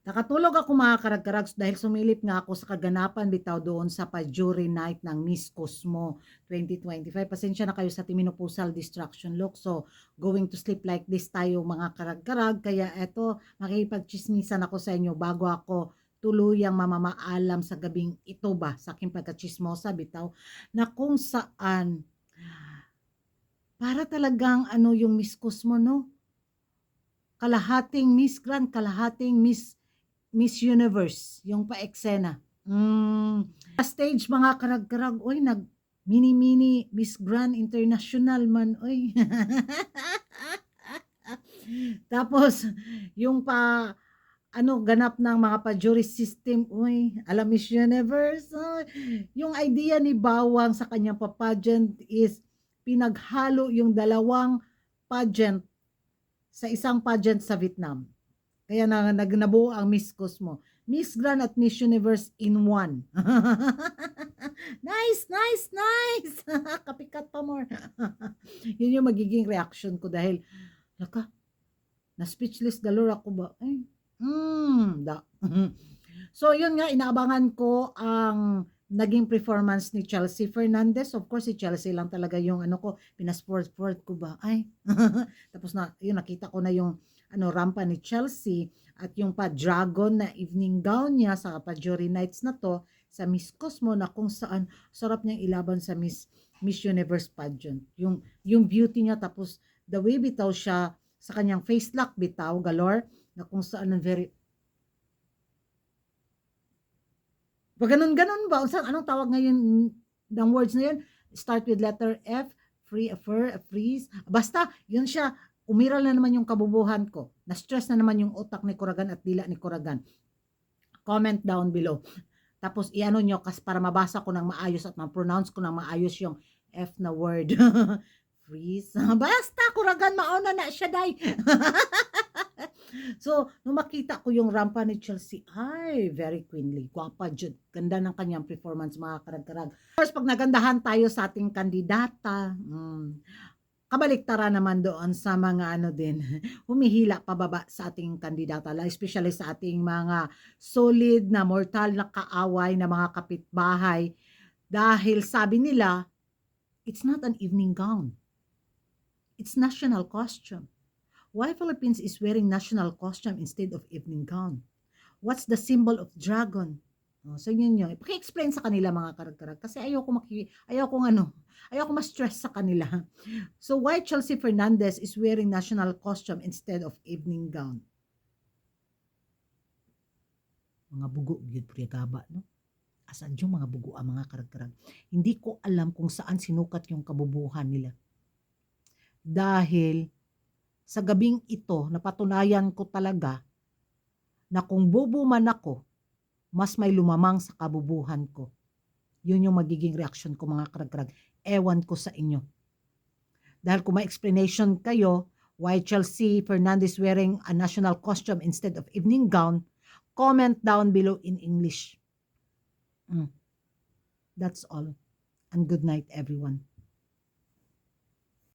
Nakatulog ako mga karag-karags dahil sumilip nga ako sa kaganapan bitaw doon sa pa-jury night ng Miss Cosmo 2025. Pasensya na kayo sa timinupusal distraction look. So, going to sleep like this tayo mga karag-karag. Kaya eto, makikipagchismisan ako sa inyo bago ako tuluyang mamamaalam sa gabing ito ba sa aking pagkachismosa bitaw na kung saan para talagang ano yung Miss Cosmo, no? Kalahating Miss Grand, kalahating Miss Universe, yung pa-eksena. Sa stage mga karag-karag, oy, mini-mini Miss Grand International man, oy. Tapos, yung ganap ng mga pa-jury system, oy, alam Miss Universe, oy. Yung idea ni Bawang sa kanyang pa-pageant is pinaghalo yung dalawang pageant sa isang pageant sa Vietnam. Kaya nabuo ang Miss Cosmo. Miss Grand at Miss Universe in one. Nice, nice, nice. Kapikat pa more. Yun yung magiging reaction ko dahil, laka, na-speechless galore ako ba? Ay, So, yun nga, inaabangan ko ang naging performance ni Chelsea Fernandez. Of course, si Chelsea lang talaga yung ano ko, pinasport-sport ko ba? Ay, tapos na, yun, nakita ko na yung rampa ni Chelsea at yung pa-dragon na evening gown niya sa pa-jury nights na to sa Miss Cosmo na kung saan sarap niyang ilaban sa Miss Universe pageant. Yung beauty niya tapos the way bitaw siya sa kanyang face lock bitaw galore na kung saan very pag ganun ba? Anong tawag ngayon ng words na yun? Start with letter F, freeze. Basta, yun siya. Umiral na naman yung kabubuhan ko. Na-stress na naman yung utak ni Kuragan at dila ni Kuragan. Comment down below. Tapos, iano nyo para mabasa ko ng maayos at ma-pronounce ko ng maayos yung F na word. Freeze. Basta, Kuragan, mauna na siya, day. So, nung makita ko yung rampa ni Chelsea, ay, very queenly. Gwapa, Jud. Ganda ng kanyang performance, mga karag-karag. First, pag nagandahan tayo sa ating kandidata, kabaliktara naman doon sa mga din, humihila pababa sa ating kandidata, especially sa ating mga solid na mortal na kaaway na mga kapitbahay. Dahil sabi nila, it's not an evening gown. It's national costume. Why Philippines is wearing national costume instead of evening gown? What's the symbol of dragon? So yun yun. Paki-explain sa kanila mga karag-karag kasi ayoko ma-stress sa kanila. So why Chelsea Fernandez is wearing national costume instead of evening gown? Mga bugo gyud priyagaba, no? Asan yung mga bugo ang mga karag-karag? Hindi ko alam kung saan sinukat yung kabubuhan nila. Dahil sa gabing ito, napatunayan ko talaga na kung bobo man ako, mas may lumamang sa kabubuhan ko. Yun yung magiging reaction ko mga karag-karag. Ewan ko sa inyo. Dahil kung may explanation kayo, why Chelsea Fernandez wearing a national costume instead of evening gown, comment down below in English. That's all. And good night everyone.